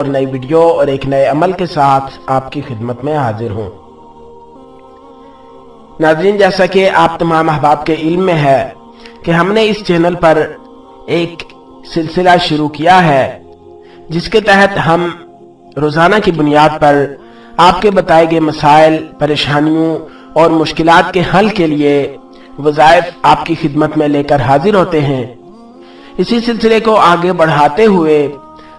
اور نئی ویڈیو اور ایک نئے عمل کے ساتھ آپ کی خدمت میں حاضر ہوں۔ ناظرین، جیسا کہ آپ تمام احباب کے علم میں ہے کہ ہم نے اس چینل پر ایک سلسلہ شروع کیا ہے جس کے تحت ہم روزانہ کی بنیاد پر آپ کے بتائے گئے مسائل، پریشانیوں اور مشکلات کے حل کے لیے وظائف آپ کی خدمت میں لے کر حاضر ہوتے ہیں۔ اسی سلسلے کو آگے بڑھاتے ہوئے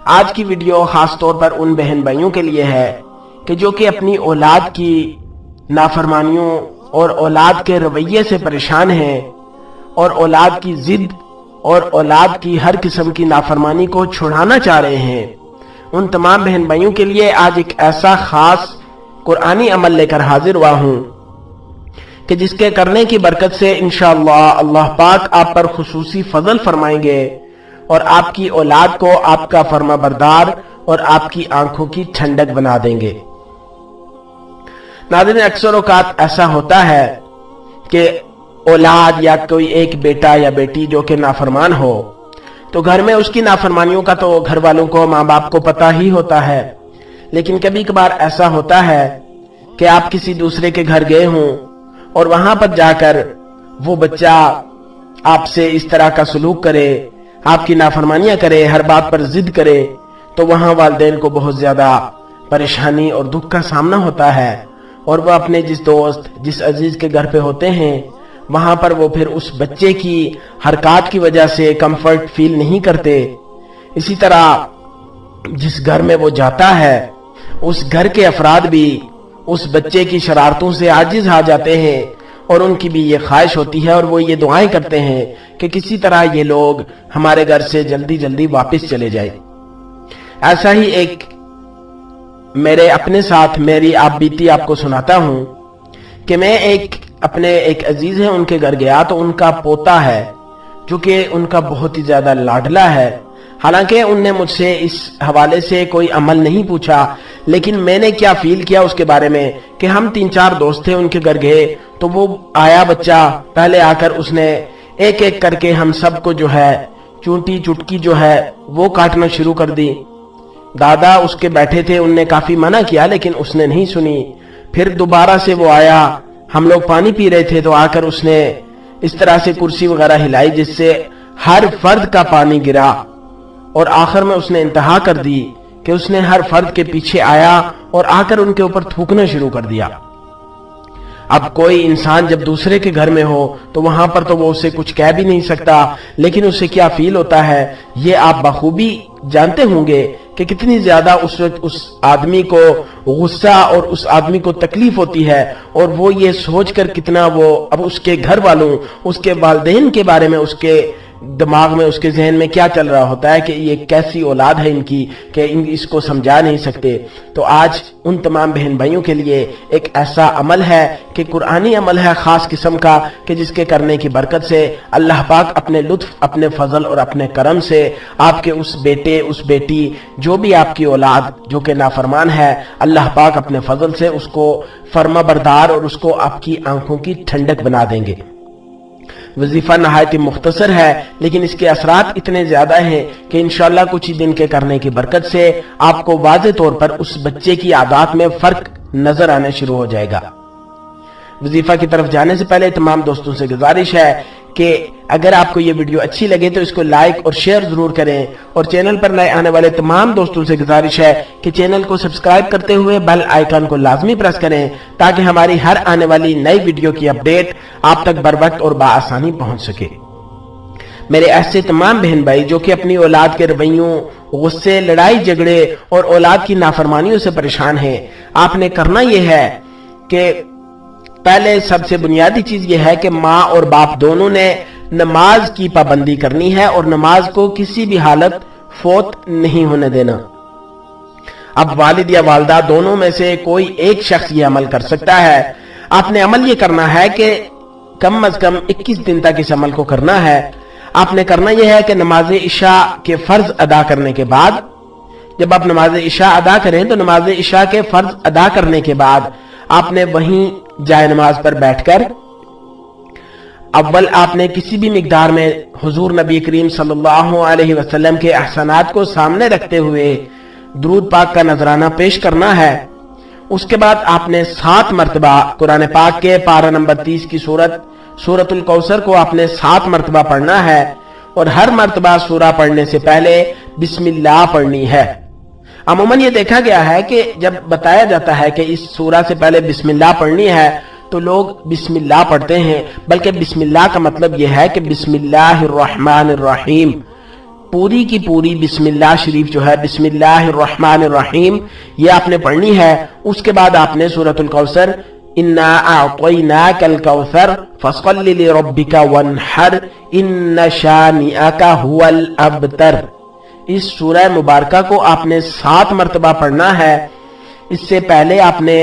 آج کی ویڈیو خاص طور پر ان بہن بھائیوں کے لیے ہے کہ جو کہ اپنی اولاد کی نافرمانیوں اور اولاد کے رویے سے پریشان ہیں اور اولاد کی ضد اور اولاد کی ہر قسم کی نافرمانی کو چھڑانا چاہ رہے ہیں۔ ان تمام بہن بھائیوں کے لیے آج ایک ایسا خاص قرآنی عمل لے کر حاضر ہوا ہوں کہ جس کے کرنے کی برکت سے انشاءاللہ اللہ پاک آپ پر خصوصی فضل فرمائیں گے اور آپ کی اولاد کو آپ کا فرما بردار اور آپ کی آنکھوں کی ٹھنڈک بنا دیں گے۔ ناظرین، اکثر اوقات ایسا ہوتا ہے کہ اولاد یا کوئی ایک بیٹا یا بیٹی جو کہ نافرمان ہو تو گھر میں اس کی نافرمانیوں کا تو گھر والوں کو، ماں باپ کو پتہ ہی ہوتا ہے، لیکن کبھی کبھار ایسا ہوتا ہے کہ آپ کسی دوسرے کے گھر گئے ہوں اور وہاں پر جا کر وہ بچہ آپ سے اس طرح کا سلوک کرے، آپ کی نافرمانیاں کرے، ہر بات پر ضد کرے، تو وہاں والدین کو بہت زیادہ پریشانی اور دکھ کا سامنا ہوتا ہے اور وہ اپنے جس دوست، جس عزیز کے گھر پہ ہوتے ہیں وہاں پر وہ پھر اس بچے کی حرکات کی وجہ سے کمفرٹ فیل نہیں کرتے۔ اسی طرح جس گھر میں وہ جاتا ہے اس گھر کے افراد بھی اس بچے کی شرارتوں سے عاجز آ جاتے ہیں اور ان کی بھی یہ خواہش ہوتی ہے اور وہ یہ دعائیں کرتے ہیں کہ کسی طرح یہ لوگ ہمارے گھر سے جلدی جلدی واپس چلے جائیں۔ ایسا ہی ایک میرے اپنے ساتھ میری آپ بیتی آپ کو سناتا ہوں کہ میں اپنے ایک عزیز ہیں ان کے گھر گیا تو ان کا پوتا ہے جو کہ ان کا بہت ہی زیادہ لاڈلا ہے۔ حالانکہ ان نے مجھ سے اس حوالے سے کوئی عمل نہیں پوچھا، لیکن میں نے کیا فیل کیا اس کے بارے میں کہ ہم 3-4 دوست تھے ان کے گھر گئے تو وہ آیا بچہ، پہلے آ کر اس نے ایک ایک کر کے ہم سب کو جو ہے چونٹی چٹکی جو ہے وہ کاٹنا شروع کر دی۔ دادا اس کے بیٹھے تھے، ان نے کافی منع کیا لیکن اس نے نہیں سنی۔ پھر دوبارہ سے وہ آیا، ہم لوگ پانی پی رہے تھے تو آ کر اس نے اس طرح سے کرسی وغیرہ ہلائی جس سے ہر فرد کا پانی گرا اور آخر میں اس نے انتہا کر دی کہ اس نے ہر فرد کے پیچھے آیا اور آ کر ان کے اوپر تھوکنا شروع کر دیا۔ اب کوئی انسان جب دوسرے کے گھر میں ہو تو وہاں پر تو وہ اسے کچھ کہہ بھی نہیں سکتا، لیکن اسے کیا فیل ہوتا ہے یہ آپ بخوبی جانتے ہوں گے کہ کتنی زیادہ اس وقت اس آدمی کو غصہ اور اس آدمی کو تکلیف ہوتی ہے اور وہ یہ سوچ کر کتنا وہ اب اس کے گھر والوں، اس کے والدین کے بارے میں اس کے دماغ میں، اس کے ذہن میں کیا چل رہا ہوتا ہے کہ یہ کیسی اولاد ہے ان کی کہ اس کو سمجھا نہیں سکتے۔ تو آج ان تمام بہن بھائیوں کے لیے ایک ایسا عمل ہے کہ قرآنی عمل ہے خاص قسم کا کہ جس کے کرنے کی برکت سے اللہ پاک اپنے لطف، اپنے فضل اور اپنے کرم سے آپ کے اس بیٹے، اس بیٹی، جو بھی آپ کی اولاد جو کہ نافرمان ہے، اللہ پاک اپنے فضل سے اس کو فرما بردار اور اس کو آپ کی آنکھوں کی ٹھنڈک بنا دیں گے۔ وظیفہ نہایت مختصر ہے لیکن اس کے اثرات اتنے زیادہ ہیں کہ انشاءاللہ کچھ ہی دن کے کرنے کی برکت سے آپ کو واضح طور پر اس بچے کی عادات میں فرق نظر آنے شروع ہو جائے گا۔ وظیفہ کی طرف جانے سے پہلے تمام دوستوں سے گزارش ہے کہ اگر آپ کو یہ ویڈیو اچھی لگے تو اس کو لائک اور شیئر ضرور کریں اور چینل پر نئے آنے والے تمام دوستوں سے گزارش ہے کہ چینل کو سبسکرائب کرتے ہوئے بیل آئیکن کو لازمی پریس کریں تاکہ ہماری ہر آنے والی نئی ویڈیو کی اپڈیٹ آپ تک بر وقت اور بآسانی پہنچ سکے۔ میرے ایسے تمام بہن بھائی جو کہ اپنی اولاد کے رویوں، غصے، لڑائی جھگڑے اور اولاد کی نافرمانیوں سے پریشان ہیں، آپ نے کرنا یہ ہے کہ پہلے سب سے بنیادی چیز یہ ہے کہ ماں اور باپ دونوں نے نماز کی پابندی کرنی ہے اور نماز کو کسی بھی حالت فوت نہیں ہونے دینا۔ اب والد یا والدہ دونوں میں سے کوئی ایک شخص یہ عمل کر سکتا ہے۔ آپ نے عمل یہ کرنا ہے کہ کم از کم 21 دن تک اس عمل کو کرنا ہے۔ آپ نے کرنا یہ ہے کہ نماز عشاء کے فرض ادا کرنے کے بعد، جب آپ نماز عشاء ادا کریں تو نماز عشاء کے فرض ادا کرنے کے بعد آپ نے وہیں جائے نماز پر بیٹھ کر اول آپ نے کسی بھی مقدار میں حضور نبی کریم صلی اللہ علیہ وسلم کے احسانات کو سامنے رکھتے ہوئے درود پاک کا نذرانہ پیش کرنا ہے۔ اس کے بعد آپ نے 7 مرتبہ قرآن پاک کے پارہ نمبر 30 کی سورۃ الکوثر کو آپ نے 7 مرتبہ پڑھنا ہے، اور ہر مرتبہ سورہ پڑھنے سے پہلے بسم اللہ پڑھنی ہے۔ عموماً یہ دیکھا گیا ہے کہ جب بتایا جاتا ہے کہ اس سورہ سے پہلے بسم اللہ پڑھنی ہے تو لوگ بسم اللہ پڑھتے ہیں، بلکہ بسم اللہ کا مطلب یہ ہے کہ بسم اللہ الرحمن الرحیم، پوری کی پوری بسم اللہ شریف جو ہے، بسم اللہ الرحمن الرحیم، یہ آپ نے پڑھنی ہے۔ اس کے بعد آپ نے سورۃ الکوثر انا اعطیناک الکوثر فصل لربک وانحر ان شانئک هو الابتر، اس سورہ مبارکہ کو آپ نے 7 مرتبہ پڑھنا ہے۔ اس سے پہلے آپ نے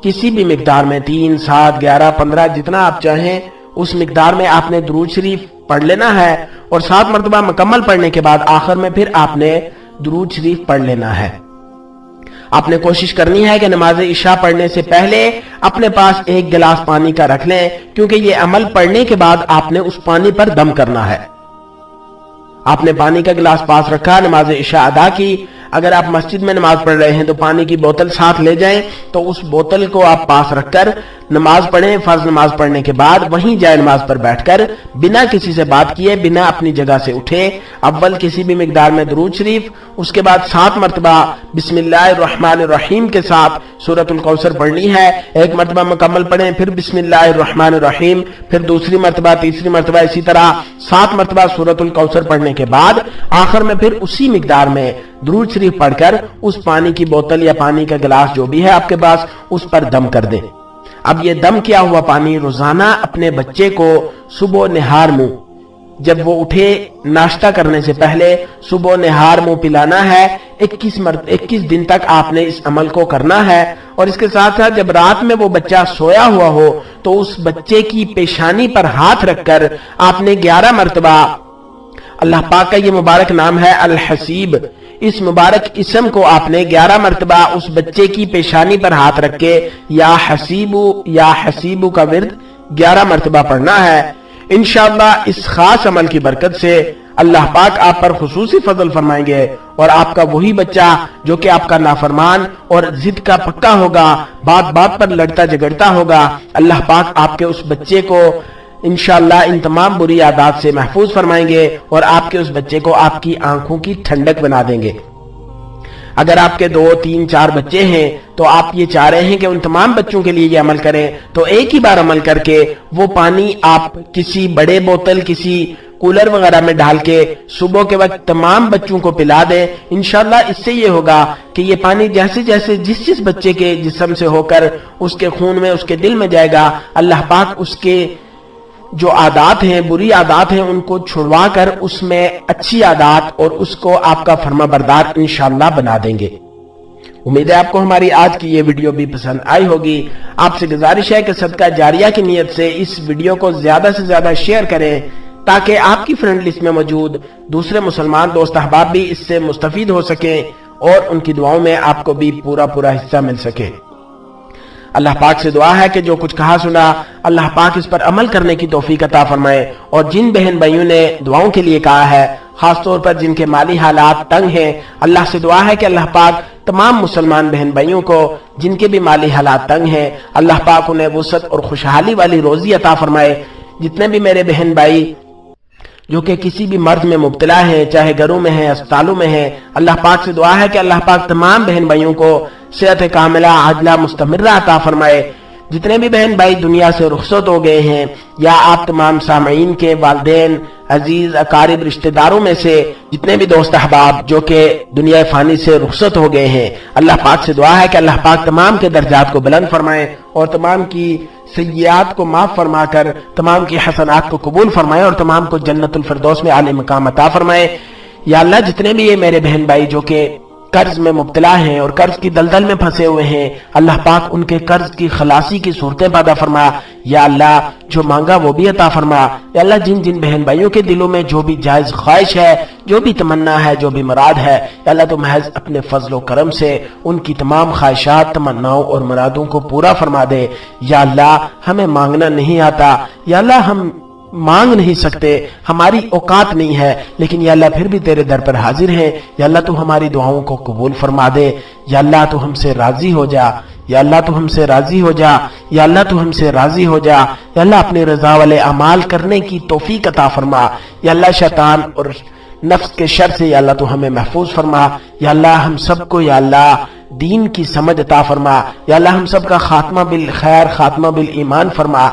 کسی بھی مقدار میں 3، 7، 11، 15 جتنا آپ چاہیں اس مقدار میں آپ نے درود شریف پڑھ لینا ہے، اور 7 مرتبہ مکمل پڑھنے کے بعد آخر میں پھر آپ نے درود شریف پڑھ لینا ہے۔ آپ نے کوشش کرنی ہے کہ نماز عشاء پڑھنے سے پہلے اپنے پاس 1 گلاس پانی کا رکھ لیں، کیونکہ یہ عمل پڑھنے کے بعد آپ نے اس پانی پر دم کرنا ہے۔ آپ نے پانی کا گلاس پاس رکھا، نماز عشاء ادا کی۔ اگر آپ مسجد میں نماز پڑھ رہے ہیں تو پانی کی بوتل ساتھ لے جائیں، تو اس بوتل کو آپ پاس رکھ کر نماز پڑھیں۔ فرض نماز پڑھنے کے بعد وہیں جائے نماز پر بیٹھ کر بنا کسی سے بات کیے، بنا اپنی جگہ سے اٹھے، اول کسی بھی مقدار میں درود شریف، اس کے بعد 7 مرتبہ بسم اللہ الرحمن الرحیم کے ساتھ سورۃ الکوثر پڑھنی ہے۔ 1 مرتبہ مکمل پڑھیں، پھر بسم اللہ الرحمن الرحیم، پھر دوسری مرتبہ، تیسری مرتبہ، اسی طرح 7 مرتبہ سورۃ الکوثر پڑھنے کے بعد آخر میں پھر اسی مقدار میں درود شریف پڑھ کر اس پانی کی بوتل یا پانی کا گلاس جو بھی ہے آپ کے پاس اس پر دم کر دیں۔ اب یہ دم کیا ہوا پانی روزانہ اپنے بچے کو صبح نہار منہ، جب وہ اٹھے ناشتہ کرنے سے پہلے صبح نہار منہ پلانا ہے۔ 21 دن تک آپ نے اس عمل کو کرنا ہے، اور اس کے ساتھ ساتھ جب رات میں وہ بچہ سویا ہوا ہو تو اس بچے کی پیشانی پر ہاتھ رکھ کر آپ نے 11 مرتبہ، اللہ پاک کا یہ مبارک نام ہے الحسیب، اس مبارک اسم کو آپ نے 11 مرتبہ اس بچے کی پیشانی پر ہاتھ رکھ کے یا حسیبو کا ورد 11 مرتبہ پڑھنا ہے۔ انشاءاللہ اس خاص عمل کی برکت سے اللہ پاک آپ پر خصوصی فضل فرمائیں گے، اور آپ کا وہی بچہ جو کہ آپ کا نافرمان اور ضد کا پکا ہوگا، بات بات پر لڑتا جھگڑتا ہوگا، اللہ پاک آپ کے اس بچے کو انشاءاللہ ان تمام بری عادات سے محفوظ فرمائیں گے، اور آپ کے اس بچے کو آپ کی آنکھوں کی ٹھنڈک بنا دیں گے۔ اگر آپ کے 2، 3، 4 بچے ہیں تو آپ یہ چاہ رہے ہیں کہ ان تمام بچوں کے لیے یہ عمل کریں، تو ایک ہی بار عمل کر کے وہ پانی آپ کسی بڑے بوتل، کسی کولر وغیرہ میں ڈال کے صبح کے وقت تمام بچوں کو پلا دیں۔ انشاءاللہ اس سے یہ ہوگا کہ یہ پانی جیسے جیسے جس بچے کے جسم سے ہو کر اس کے خون میں، اس کے دل میں جائے گا، اللہ پاک اس کے جو عادات ہیں، بری عادات ہیں، ان کو چھڑوا کر اس میں اچھی عادات اور اس کو آپ کا فرما بردار انشاءاللہ بنا دیں گے۔ امید ہے آپ کو ہماری آج کی یہ ویڈیو بھی پسند آئی ہوگی۔ آپ سے گزارش ہے کہ صدقہ جاریہ کی نیت سے اس ویڈیو کو زیادہ سے زیادہ شیئر کریں، تاکہ آپ کی فرینڈ لسٹ میں موجود دوسرے مسلمان دوست احباب بھی اس سے مستفید ہو سکیں، اور ان کی دعاؤں میں آپ کو بھی پورا حصہ مل سکے۔ اللہ پاک سے دعا ہے کہ جو کچھ کہا سنا اللہ پاک اس پر عمل کرنے کی توفیق عطا فرمائے، اور جن بہن بھائیوں نے دعاؤں کے لیے کہا ہے، خاص طور پر جن کے مالی حالات تنگ ہیں، اللہ سے دعا ہے کہ اللہ پاک تمام مسلمان بہن بھائیوں کو جن کے بھی مالی حالات تنگ ہیں، اللہ پاک انہیں وسعت اور خوشحالی والی روزی عطا فرمائے۔ جتنے بھی میرے بہن بھائی جو کہ کسی بھی مرض میں مبتلا ہیں، چاہے گھروں میں ہیں، اسپتالوں میں ہیں، اللہ پاک سے دعا ہے کہ اللہ پاک تمام بہن بھائیوں کو صحت کاملہ عاجلہ مستمرہ عطا فرمائے۔ جتنے بھی بہن بھائی دنیا سے رخصت ہو گئے ہیں، یا آپ تمام سامعین کے والدین، عزیز اقارب، رشتہ داروں میں سے جتنے بھی دوست احباب جو کہ دنیا فانی سے رخصت ہو گئے ہیں، اللہ پاک سے دعا ہے کہ اللہ پاک تمام کے درجات کو بلند فرمائے، اور تمام کی سیئات کو معاف فرما کر تمام کی حسنات کو قبول فرمائے، اور تمام کو جنت الفردوس میں اعلی مقام عطا فرمائے۔ یا اللہ جتنے بھی یہ میرے بہن بھائی جو کہ قرض میں مبتلا ہیں اور قرض کی دلدل میں پھنسے ہوئے ہیں، اللہ پاک ان کے قرض کی خلاصی کی صورتیں پیدا فرما۔ یا اللہ جو مانگا وہ بھی عطا فرما۔ یا اللہ جن جن بہن بھائیوں کے دلوں میں جو بھی جائز خواہش ہے، جو بھی تمنا ہے، جو بھی مراد ہے، یا اللہ تو محض اپنے فضل و کرم سے ان کی تمام خواہشات، تمناؤں اور مرادوں کو پورا فرما دے۔ یا اللہ ہمیں مانگنا نہیں آتا، یا اللہ ہم مانگ نہیں سکتے، ہماری اوقات نہیں ہے، لیکن یا اللہ پھر بھی تیرے در پر حاضر ہیں۔ یا اللہ تو ہماری دعاؤں کو قبول فرما دے، یا اللہ تو ہم سے راضی ہو جا، یا اللہ تو ہم سے راضی ہو جا، یا اللہ تو ہم سے راضی ہو جا، یا اللہ اپنے رضا والے اعمال کرنے کی توفیق عطا فرما، یا اللہ شیطان اور نفس کے شر سے یا اللہ تو ہمیں محفوظ فرما، یا اللہ ہم سب کو یا اللہ دین کی سمجھ عطا فرما، یا اللہ ہم سب کا خاتمہ بالخیر، خاتمہ بالایمان فرما۔